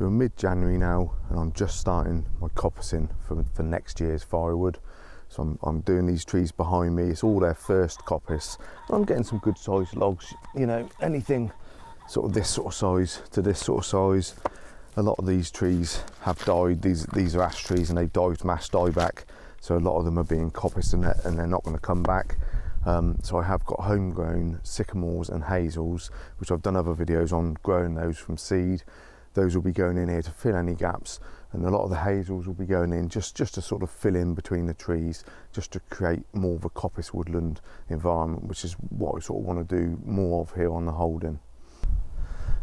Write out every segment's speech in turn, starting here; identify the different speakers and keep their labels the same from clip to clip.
Speaker 1: So we're mid-January now, and I'm just starting my coppicing for next year's firewood. So I'm doing these trees behind me. It's all their first coppice. I'm getting some good sized logs, you know, anything sort of this sort of size to this sort of size. A lot of these trees have died. These are ash trees and they died from ash dieback. So a lot of them are being coppiced and they're not going to come back. So I have got homegrown sycamores and hazels, which I've done other videos on growing those from seed. Those will be going in here to fill any gaps, and a lot of the hazels will be going in just to sort of fill in between the trees, just to create more of a coppice woodland environment, which is what I sort of want to do more of here on the holding.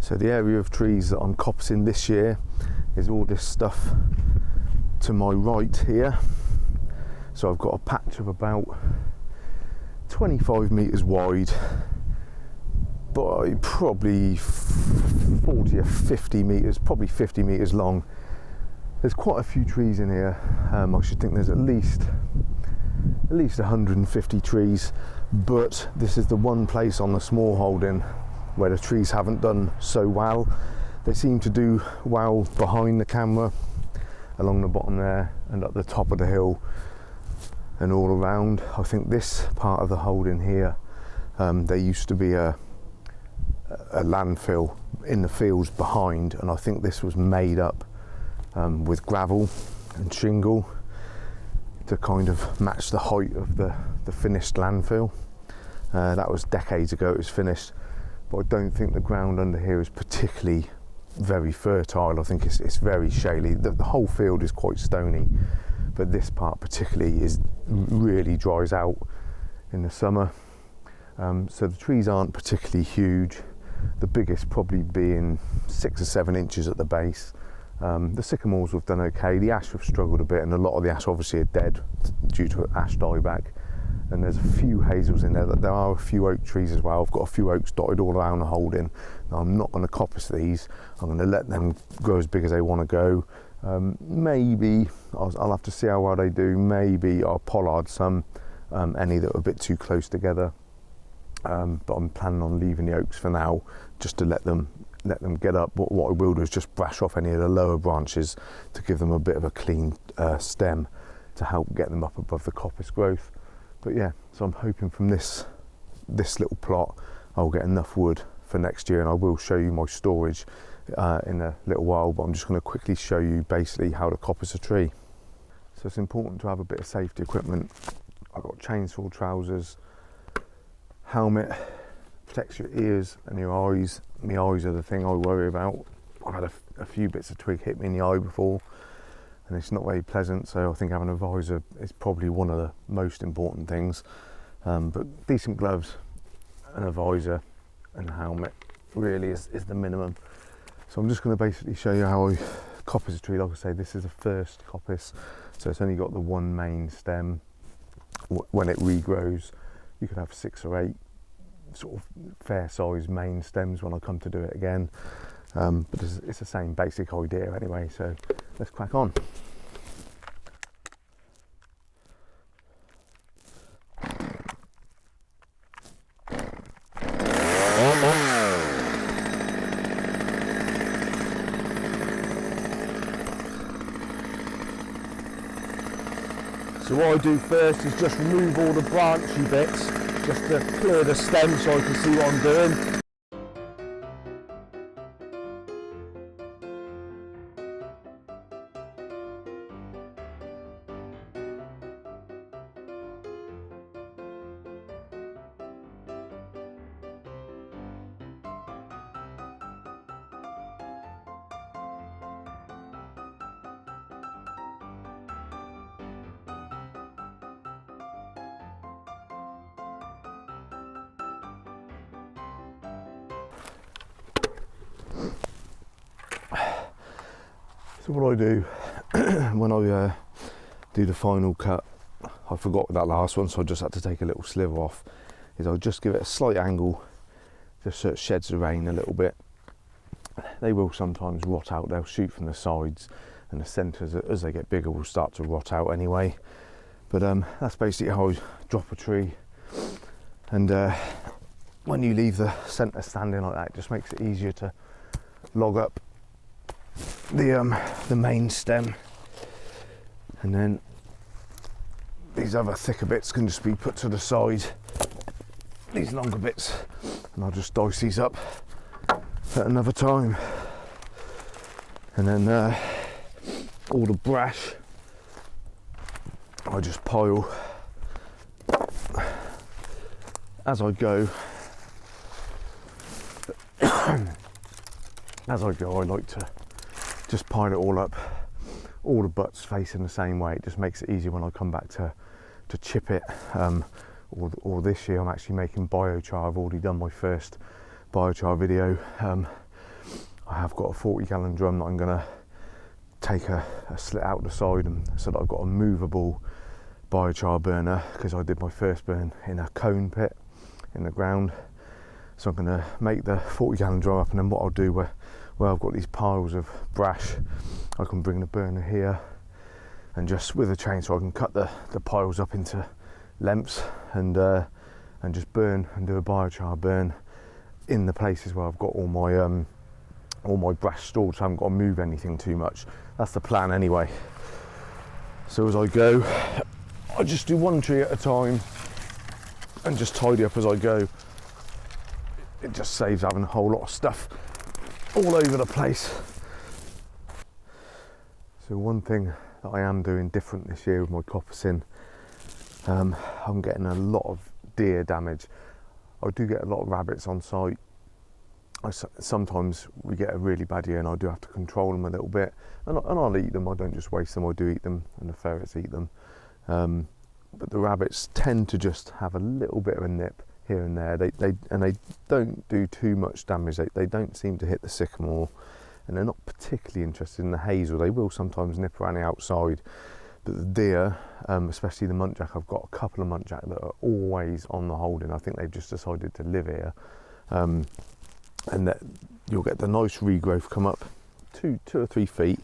Speaker 1: So the area of trees that I'm coppicing this year is all this stuff to my right here. So I've got a patch of about 25 metres wide, but probably 40 or 50 metres, probably 50 metres long. There's quite a few trees in here. I should think there's at least 150 trees, but this is the one place on the Smallholding where the trees haven't done so well. They seem to do well behind the camera, along the bottom there and at the top of the hill and all around. I think this part of the holding here, there used to be a landfill in the fields behind, and I think this was made up with gravel and shingle to kind of match the height of the finished landfill. That was decades ago it was finished, but I don't think the ground under here is particularly very fertile. I think it's very shaly. The whole field is quite stony, but this part particularly really dries out in the summer. So the trees aren't particularly huge, the biggest probably being 6 or 7 inches at the base. The sycamores have done okay. The ash have struggled a bit, and a lot of the ash obviously are dead due to ash dieback. And there's a few hazels in there. There are a few oak trees as well. I've got a few oaks dotted all around the holding. Now, I'm not going to coppice these. I'm going to let them grow as big as they want to go. Maybe I'll have to see how well they do. Maybe I'll pollard some, any that are a bit too close together. But I'm planning on leaving the oaks for now, just to let them get up. What I will do is just brush off any of the lower branches to give them a bit of a clean stem to help get them up above the coppice growth. But yeah, so I'm hoping from this little plot I'll get enough wood for next year, and I will show you my storage in a little while, but I'm just going to quickly show you basically how to coppice a tree. So it's important to have a bit of safety equipment. I've got chainsaw trousers, helmet, protects your ears and your eyes. My eyes are the thing I worry about. I've had a few bits of twig hit me in the eye before, and it's not very pleasant, so I think having a visor is probably one of the most important things. But decent gloves and a visor and a helmet really is the minimum. So I'm just going to basically show you how I coppice a tree. Like I say, this is a first coppice, so it's only got the one main stem. When it regrows, you could have 6 or 8 sort of fair size main stems when I come to do it again. But it's the same basic idea anyway, so let's crack on. So what I do first is just remove all the branchy bits, just to clear the stem so I can see what I'm doing. So what I do when I do the final cut, I forgot that last one, so I just had to take a little sliver off, is I'll just give it a slight angle just so it sheds the rain a little bit. They will sometimes rot out, they'll shoot from the sides, and the centres as they get bigger will start to rot out anyway. But that's basically how I drop a tree. And when you leave the centre standing like that, it just makes it easier to log up the main stem, and then these other thicker bits can just be put to the side, these longer bits, and I'll just dice these up at another time. And then all the brash I just pile as I go. As I go, I like to just pile it all up, all the butts facing the same way. It just makes it easier when I come back to chip it. Or this year I'm actually making biochar. I've already done my first biochar video. I have got a 40-gallon drum that I'm going to take a slit out the side, and so that I've got a movable biochar burner, because I did my first burn in a cone pit in the ground. So I'm going to make the 40-gallon drum up, and then what I'll do where I've got these piles of brash, I can bring the burner here, and just with a chainsaw I can cut the piles up into lengths, and just burn and do a biochar burn in the places where I've got all my brash stored, so I haven't got to move anything too much. That's the plan anyway. So as I go, I just do one tree at a time and just tidy up as I go. It just saves having a whole lot of stuff all over the place. So one thing that I am doing different this year with my coppicing, I'm getting a lot of deer damage. I do get a lot of rabbits on site. Sometimes we get a really bad year and I do have to control them a little bit, and I'll eat them. I don't just waste them, I do eat them, and the ferrets eat them. But the rabbits tend to just have a little bit of a nip here and there. They don't do too much damage. They don't seem to hit the sycamore, and they're not particularly interested in the hazel. They will sometimes nip around the outside, but the deer, especially the muntjac, I've got a couple of muntjac that are always on the holding. I think they've just decided to live here, and that you'll get the nice regrowth come up 2 or 3 feet,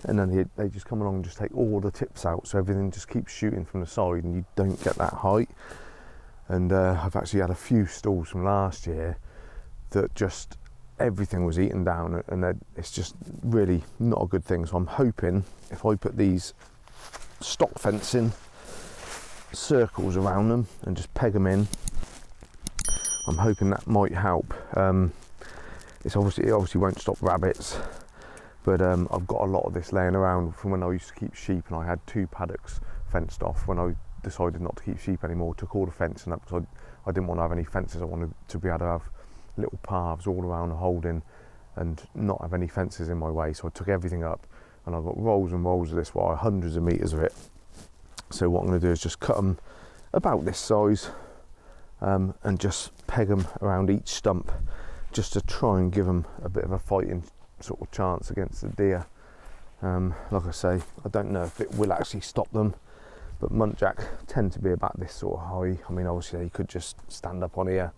Speaker 1: and then they just come along and just take all the tips out, so everything just keeps shooting from the side and you don't get that height. And I've actually had a few stalls from last year that just everything was eaten down, and it's just really not a good thing. So I'm hoping if I put these stock fencing circles around them and just peg them in, I'm hoping that might help. It obviously won't stop rabbits, but I've got a lot of this laying around from when I used to keep sheep, and I had 2 paddocks fenced off. When I decided not to keep sheep anymore, took all the fencing up, because I didn't want to have any fences. I wanted to be able to have little paths all around the holding and not have any fences in my way. So I took everything up, and I've got rolls and rolls of this wire, hundreds of meters of it. So what I'm going to do is just cut them about this size, and just peg them around each stump, just to try and give them a bit of a fighting sort of chance against the deer. Like I say, I don't know if it will actually stop them, but muntjac tend to be about this sort of high. I mean, obviously they could just stand up on here.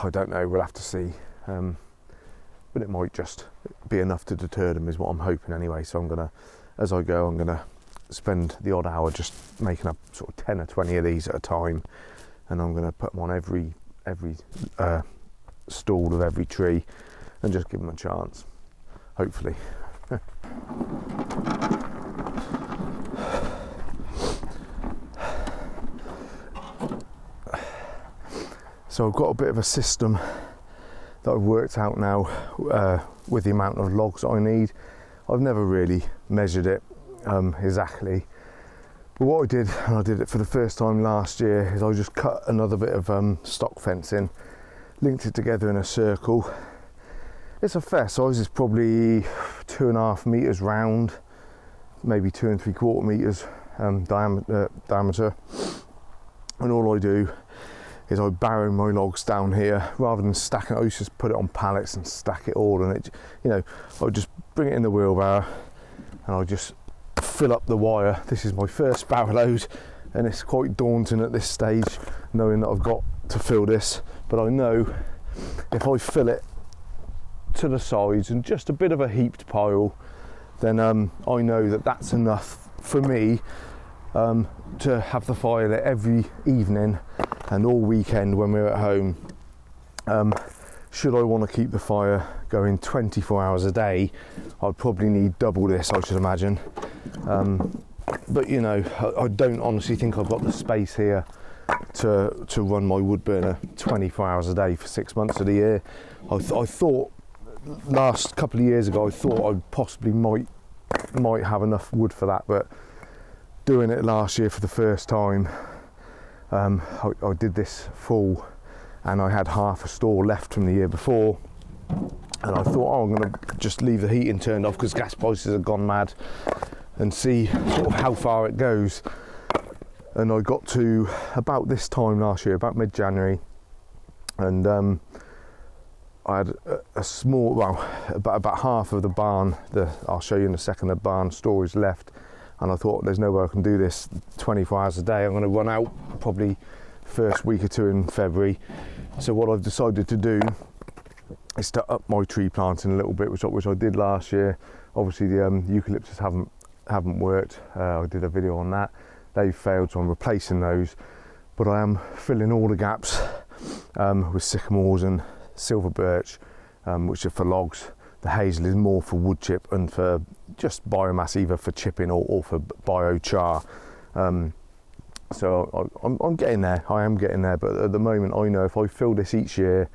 Speaker 1: I don't know, we'll have to see. But it might just be enough to deter them, is what I'm hoping anyway. So I'm gonna, as I go, I'm gonna spend the odd hour just making up sort of 10 or 20 of these at a time, and I'm gonna put them on every stall of every tree and just give them a chance, hopefully. So I've got a bit of a system that I've worked out now with the amount of logs that I need. I've never really measured it exactly, but what I did, and I did it for the first time last year, is I just cut another bit of stock fencing, linked it together in a circle. It's a fair size, it's probably 2.5 meters round, maybe 2 3/4 meters diameter, and all I do is I barrow my logs down here rather than stacking it. I used to just put it on pallets and stack it all, and I just bring it in the wheelbarrow and I just fill up the wire. This is my first barrow load, and it's quite daunting at this stage knowing that I've got to fill this, but I know if I fill it to the sides and just a bit of a heaped pile, then I know that that's enough for me to have the fire lit every evening and all weekend when we're at home. Should I want to keep the fire going 24 hours a day, I'd probably need double this, I should imagine. But you know, I don't honestly think I've got the space here to run my wood burner 24 hours a day for 6 months of the year. I thought last couple of years ago, I thought I possibly might have enough wood for that, but doing it last year for the first time, I did this full and I had half a store left from the year before, and I thought, oh, I'm going to just leave the heating turned off because gas prices have gone mad and see sort of how far it goes. And I got to about this time last year, about mid-January, and I had a small, well, about half of the barn, I'll show you in a second, the barn storage left, and I thought there's no way I can do this 24 hours a day. I'm going to run out probably first week or two in February. So what I've decided to do is to up my tree planting a little bit, which I did last year. Obviously the eucalyptus haven't worked. I did a video on that. They've failed, so I'm replacing those. But I am filling all the gaps with sycamores and silver birch, which are for logs. The hazel is more for wood chip and for just biomass, either for chipping or for biochar. So I'm getting there. I am getting there. But at the moment, I know if I fill this each year,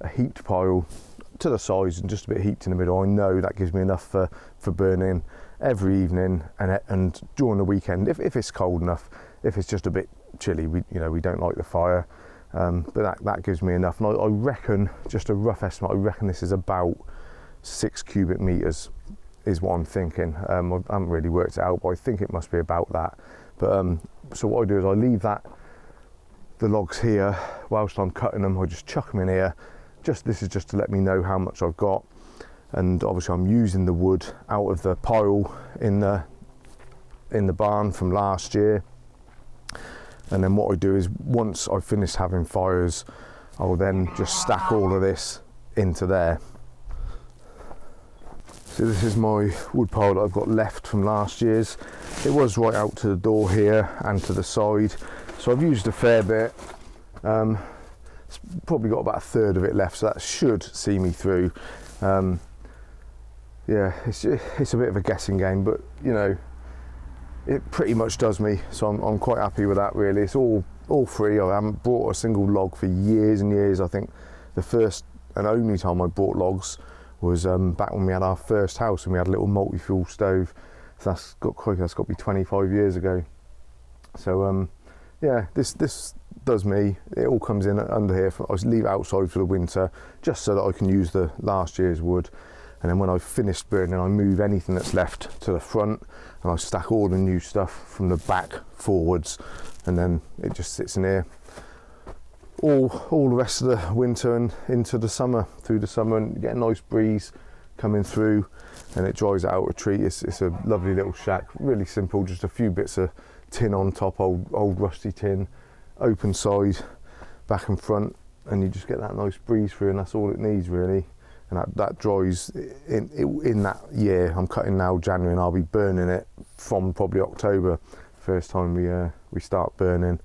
Speaker 1: a heaped pile to the sides and just a bit heaped in the middle, I know that gives me enough for burning every evening and during the weekend if it's cold enough. If it's just a bit chilly, we don't like the fire, but that gives me enough. And I reckon, just a rough estimate, I reckon this is about 6 cubic meters is what I'm thinking. I haven't really worked it out, but I think it must be about that. But so what I do is I leave the logs here whilst I'm cutting them. I just chuck them in here. This is just to let me know how much I've got. And obviously I'm using the wood out of the pile in the barn from last year. And then what I do is, once I've finished having fires, I'll then just stack all of this into there. So this is my wood pile that I've got left from last year's. It was right out to the door here and to the side, so I've used a fair bit. It's probably got about a third of it left, so that should see me through. Yeah, it's a bit of a guessing game, but you know, it pretty much does me, so I'm quite happy with that really. It's all free. I haven't bought a single log for years and years. I think the first and only time I bought logs was back when we had our first house and we had a little multi-fuel stove. So that's got to be 25 years ago. So yeah, this does me. It all comes in under here. I leave it outside for the winter just so that I can use the last year's wood. And then when I've finished burning, I move anything that's left to the front and I stack all the new stuff from the back forwards, and then it just sits in here all the rest of the winter and into the summer, through the summer, and you get a nice breeze coming through and it dries it out a treat. It's a lovely little shack, really simple, just a few bits of tin on top, old rusty tin, open side, back and front, and you just get that nice breeze through, and that's all it needs really. And that dries in that year. I'm cutting now January, and I'll be burning it from probably October, first time we start burning.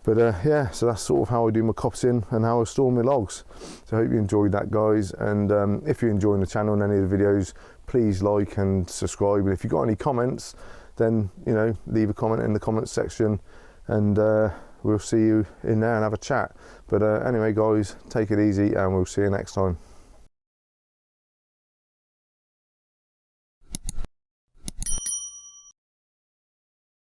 Speaker 1: But yeah, so that's sort of how I do my coppicing and how I store my logs. So I hope you enjoyed that, guys. And if you're enjoying the channel and any of the videos, please like and subscribe. And if you've got any comments, then leave a comment in the comments section, and we'll see you in there and have a chat. But anyway, guys, take it easy, and we'll see you next time.